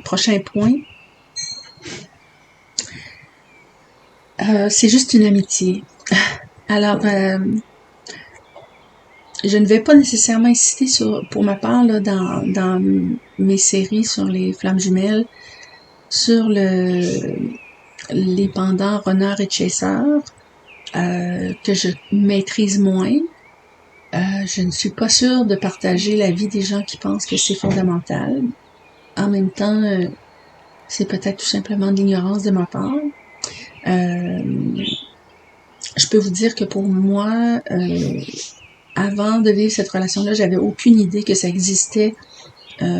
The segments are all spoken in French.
Prochain point, c'est juste une amitié. Alors, je ne vais pas nécessairement insister pour ma part, là, dans mes séries sur les flammes jumelles, sur les pendants Runner et Chaser, que je maîtrise moins. Je ne suis pas sûre de partager l'avis des gens qui pensent que c'est fondamental. En même temps, c'est peut-être tout simplement de l'ignorance de ma part. Je peux vous dire que pour moi, avant de vivre cette relation-là, j'avais aucune idée que ça existait,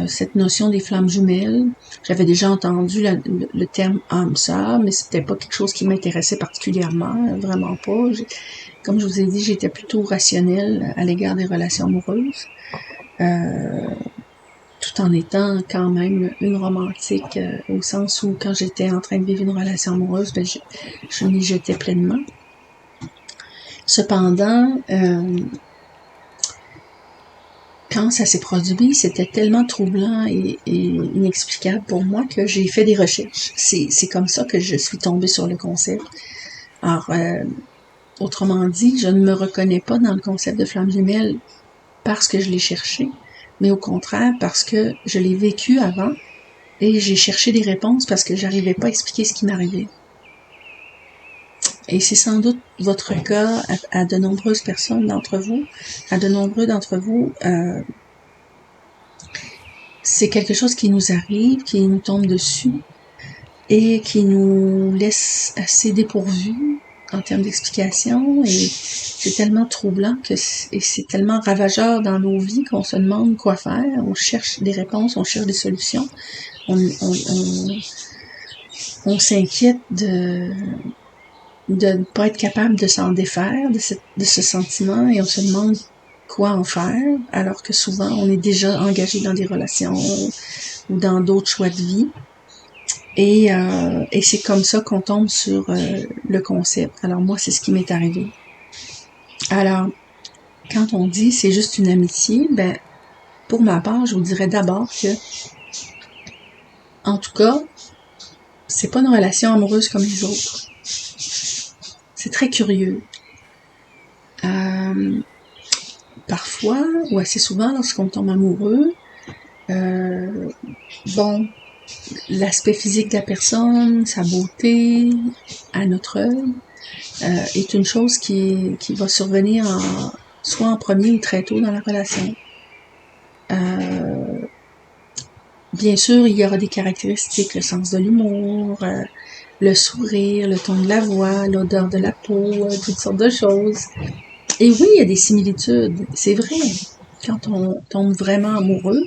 cette notion des flammes jumelles. J'avais déjà entendu le terme âme sœur, mais c'était pas quelque chose qui m'intéressait particulièrement, vraiment pas. Comme je vous ai dit, j'étais plutôt rationnelle à l'égard des relations amoureuses, tout en étant quand même une romantique, au sens où quand j'étais en train de vivre une relation amoureuse, ben je m'y jetais pleinement. Cependant, quand ça s'est produit, c'était tellement troublant et inexplicable pour moi que j'ai fait des recherches. C'est comme ça que je suis tombée sur le concept. Alors, autrement dit, je ne me reconnais pas dans le concept de flamme jumelle parce que je l'ai cherché, mais au contraire parce que je l'ai vécu avant et j'ai cherché des réponses parce que j'arrivais pas à expliquer ce qui m'arrivait. Et c'est sans doute votre cas à de nombreuses personnes d'entre vous, à de nombreux d'entre vous. C'est quelque chose qui nous arrive, qui nous tombe dessus et qui nous laisse assez dépourvus en termes d'explication, et c'est tellement troublant et c'est tellement ravageur dans nos vies qu'on se demande quoi faire. On cherche des réponses, on cherche des solutions, on s'inquiète de ne pas être capable de s'en défaire de ce sentiment, et on se demande quoi en faire, alors que souvent on est déjà engagé dans des relations ou dans d'autres choix de vie. Et c'est comme ça qu'on tombe sur le concept. Alors moi, c'est ce qui m'est arrivé. Alors, quand on dit c'est juste une amitié, ben pour ma part, je vous dirais d'abord que, en tout cas, c'est pas une relation amoureuse comme les autres. C'est très curieux. Parfois, ou assez souvent, lorsqu'on tombe amoureux, bon, l'aspect physique de la personne, sa beauté, à notre œil, est une chose qui va survenir soit en premier ou très tôt dans la relation. Bien sûr, il y aura des caractéristiques, le sens de l'humour, le sourire, le ton de la voix, l'odeur de la peau, toutes sortes de choses. Et oui, il y a des similitudes, c'est vrai. Quand on tombe vraiment amoureux,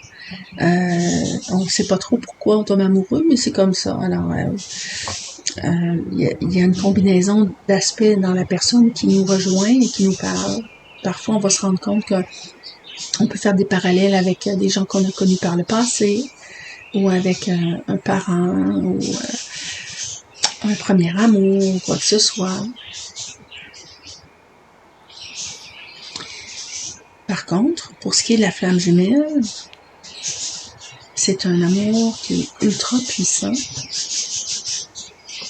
on ne sait pas trop pourquoi on tombe amoureux, mais c'est comme ça. Alors, il y a une combinaison d'aspects dans la personne qui nous rejoint et qui nous parle. Parfois, on va se rendre compte qu'on peut faire des parallèles avec des gens qu'on a connus par le passé, ou avec un parent, ou un premier amour, quoi que ce soit. Par contre, pour ce qui est de la flamme jumelle, c'est un amour qui est ultra puissant,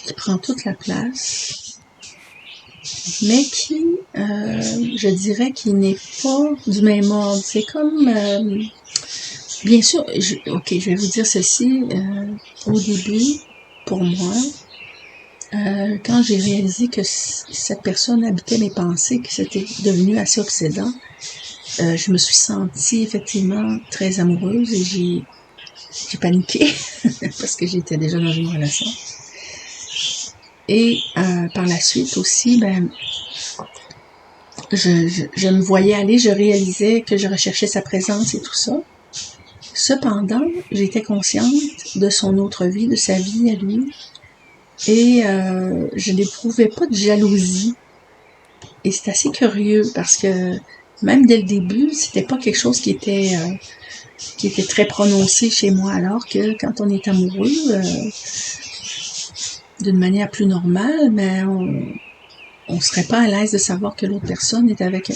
qui prend toute la place, mais qui, je dirais, qui n'est pas du même ordre. C'est comme, bien sûr, je vais vous dire ceci, au début, pour moi, quand j'ai réalisé que cette personne habitait mes pensées, que c'était devenu assez obsédant, je me suis sentie effectivement très amoureuse et j'ai paniqué parce que j'étais déjà dans une relation. Et par la suite aussi, ben, je me voyais aller, je réalisais que je recherchais sa présence et tout ça. Cependant, j'étais consciente de son autre vie, de sa vie à lui, et je n'éprouvais pas de jalousie. Et c'est assez curieux parce que même dès le début, c'était pas quelque chose qui était très prononcé chez moi, alors que quand on est amoureux, d'une manière plus normale, mais on serait pas à l'aise de savoir que l'autre personne est avec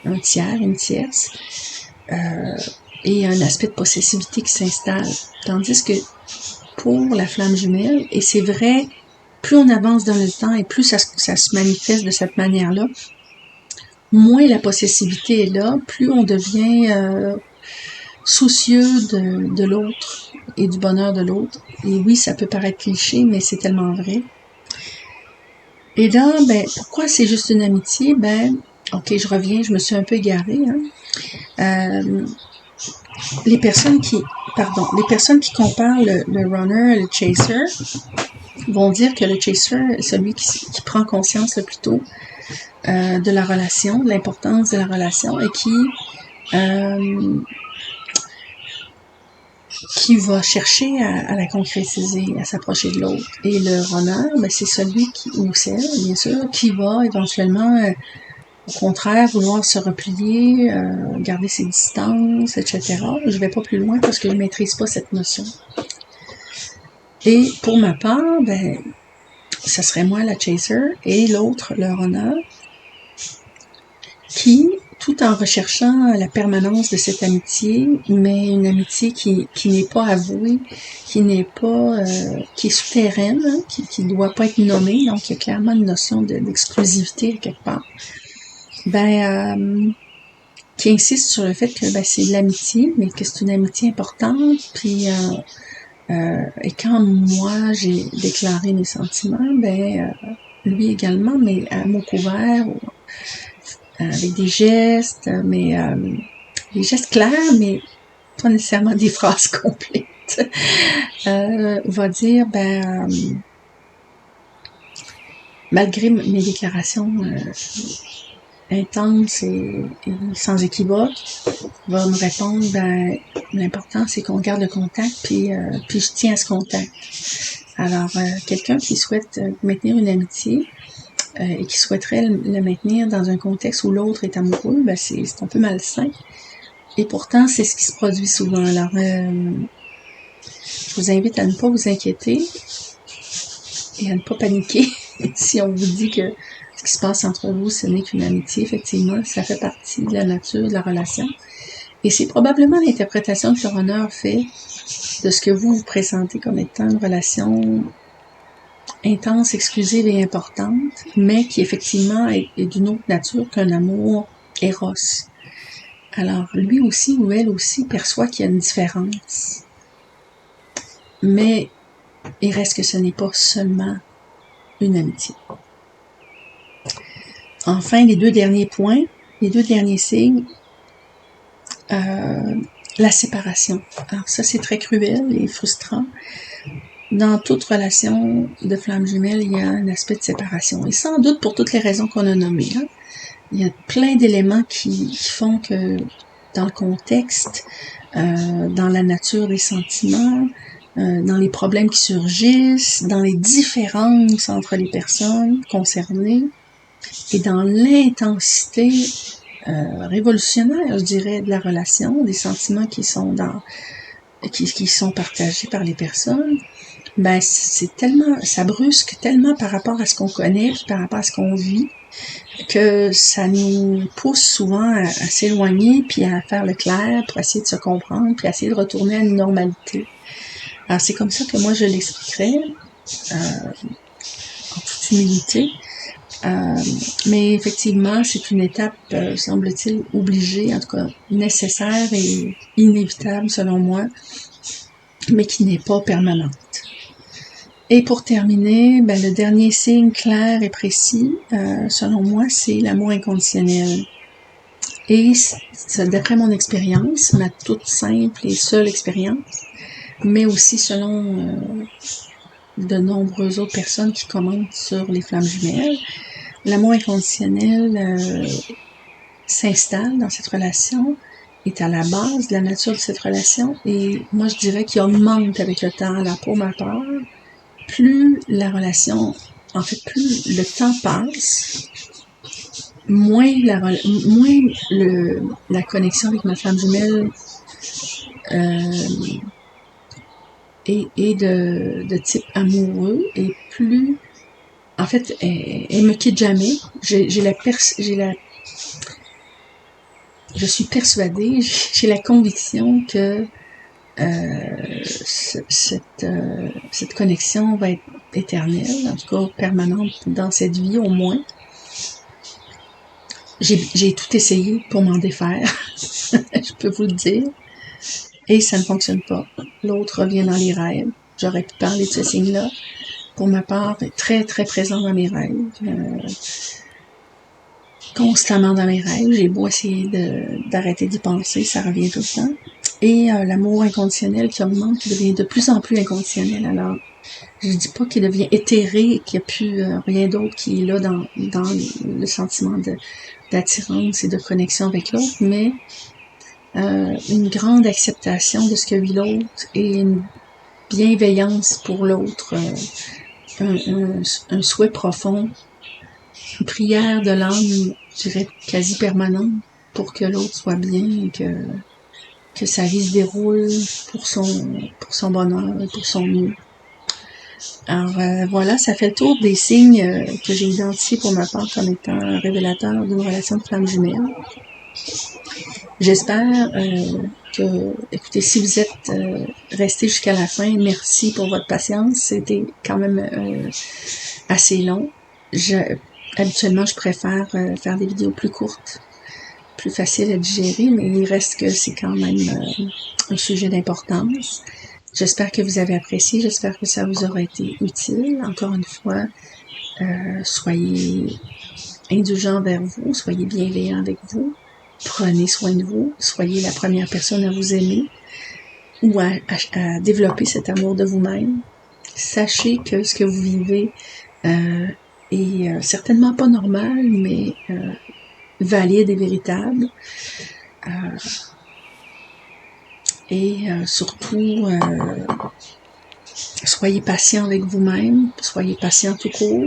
un tiers, une tierce. et un aspect de possessivité qui s'installe. Tandis que pour la flamme jumelle, et c'est vrai, plus on avance dans le temps et plus ça se manifeste de cette manière-là, moins la possessivité est là, plus on devient soucieux de l'autre et du bonheur de l'autre. Et oui, ça peut paraître cliché, mais c'est tellement vrai. Et là, pourquoi c'est juste une amitié? Ok, je reviens, je me suis un peu égarée. Les personnes qui comparent le runner et le chaser vont dire que le chaser est celui qui prend conscience le plus tôt de la relation, de l'importance de la relation et qui va chercher à la concrétiser, à s'approcher de l'autre. Et le runner, c'est celui ou celle, bien sûr, qui va éventuellement, au contraire, vouloir se replier, garder ses distances, etc. Je vais pas plus loin parce que je maîtrise pas cette notion. Et pour ma part, ça serait moi la chaser et l'autre le runner qui, tout en recherchant la permanence de cette amitié, mais une amitié qui n'est pas avouée, qui n'est pas, qui est souterraine, hein, qui doit pas être nommée, donc il y a clairement une notion d'exclusivité quelque part, qui insiste sur le fait que c'est de l'amitié, mais que c'est une amitié importante, puis et quand moi j'ai déclaré mes sentiments, lui également, mais à mots couverts, avec des gestes, mais des gestes clairs, mais pas nécessairement des phrases complètes. Va dire, malgré mes déclarations intenses et sans équivoque, va me répondre, l'important c'est qu'on garde le contact, puis je tiens à ce contact. Alors, quelqu'un qui souhaite maintenir une amitié et qui souhaiterait le maintenir dans un contexte où l'autre est amoureux, c'est un peu malsain. Et pourtant, c'est ce qui se produit souvent. Alors, je vous invite à ne pas vous inquiéter et à ne pas paniquer si on vous dit que ce qui se passe entre vous, ce n'est qu'une amitié. Effectivement, ça fait partie de la nature de la relation. Et c'est probablement l'interprétation que le runner fait de ce que vous présentez comme étant une relation intense, exclusive et importante, mais qui effectivement est d'une autre nature qu'un amour éros. Alors, lui aussi ou elle aussi perçoit qu'il y a une différence. Mais il reste que ce n'est pas seulement une amitié. Enfin, les deux derniers points, les deux derniers signes, la séparation. Alors ça, c'est très cruel et frustrant. Dans toute relation de flamme jumelle, il y a un aspect de séparation. Et sans doute pour toutes les raisons qu'on a nommées. Hein. Il y a plein d'éléments qui font que dans le contexte, dans la nature des sentiments, dans les problèmes qui surgissent, dans les différences entre les personnes concernées et dans l'intensité révolutionnaire, je dirais, de la relation, des sentiments qui sont qui sont partagés par les personnes, c'est tellement, ça brusque tellement par rapport à ce qu'on connaît, puis par rapport à ce qu'on vit, que ça nous pousse souvent à s'éloigner, puis à faire le clair, pour essayer de se comprendre, puis à essayer de retourner à une normalité. Alors c'est comme ça que moi je l'expliquerais, en toute humilité. Mais effectivement, c'est une étape, semble-t-il, obligée, en tout cas nécessaire et inévitable selon moi, mais qui n'est pas permanente. Et pour terminer, le dernier signe clair et précis, selon moi, c'est l'amour inconditionnel. Et d'après mon expérience, ma toute simple et seule expérience, mais aussi selon de nombreuses autres personnes qui commentent sur les flammes jumelles, l'amour inconditionnel s'installe dans cette relation, est à la base de la nature de cette relation, et moi je dirais qu'il augmente avec le temps. Alors pour ma part, plus la relation, en fait, plus le temps passe, moins la connexion avec ma flamme jumelle est de type amoureux, et plus, en fait, elle me quitte jamais. J'ai la je suis persuadée, j'ai la conviction que cette connexion va être éternelle, en tout cas permanente dans cette vie au moins. J'ai tout essayé pour m'en défaire, je peux vous le dire, et ça ne fonctionne pas. L'autre revient dans les rêves. J'aurais pu parler de ce signe-là. Pour ma part, est très très présent dans mes rêves. Constamment dans mes rêves. J'ai beau essayer d'arrêter d'y penser, ça revient tout le temps. Et l'amour inconditionnel qui augmente, qui devient de plus en plus inconditionnel. Alors, je dis pas qu'il devient éthéré, qu'il n'y a plus rien d'autre qui est là dans le sentiment d'attirance et de connexion avec l'autre, mais une grande acceptation de ce que vit l'autre et une bienveillance pour l'autre, un souhait profond, une prière de l'âme, je dirais quasi permanente, pour que l'autre soit bien et que sa vie se déroule pour son bonheur et pour son mieux. Alors voilà, ça fait le tour des signes que j'ai identifiés pour ma part comme étant révélateurs d'une relation de flamme jumelle. J'espère que, écoutez, si vous êtes resté jusqu'à la fin, merci pour votre patience. C'était quand même assez long. Habituellement, je préfère faire des vidéos plus courtes, plus faciles à digérer, mais il reste que c'est quand même un sujet d'importance. J'espère que vous avez apprécié, j'espère que ça vous aura été utile. Encore une fois, soyez indulgents vers vous, soyez bienveillants avec vous, prenez soin de vous, soyez la première personne à vous aimer ou à développer cet amour de vous-même. Sachez que ce que vous vivez est certainement pas normal, mais valide et véritable. Et surtout, soyez patient avec vous-même, soyez patient tout court.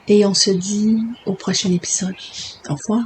Et on se dit au prochain épisode. Au revoir.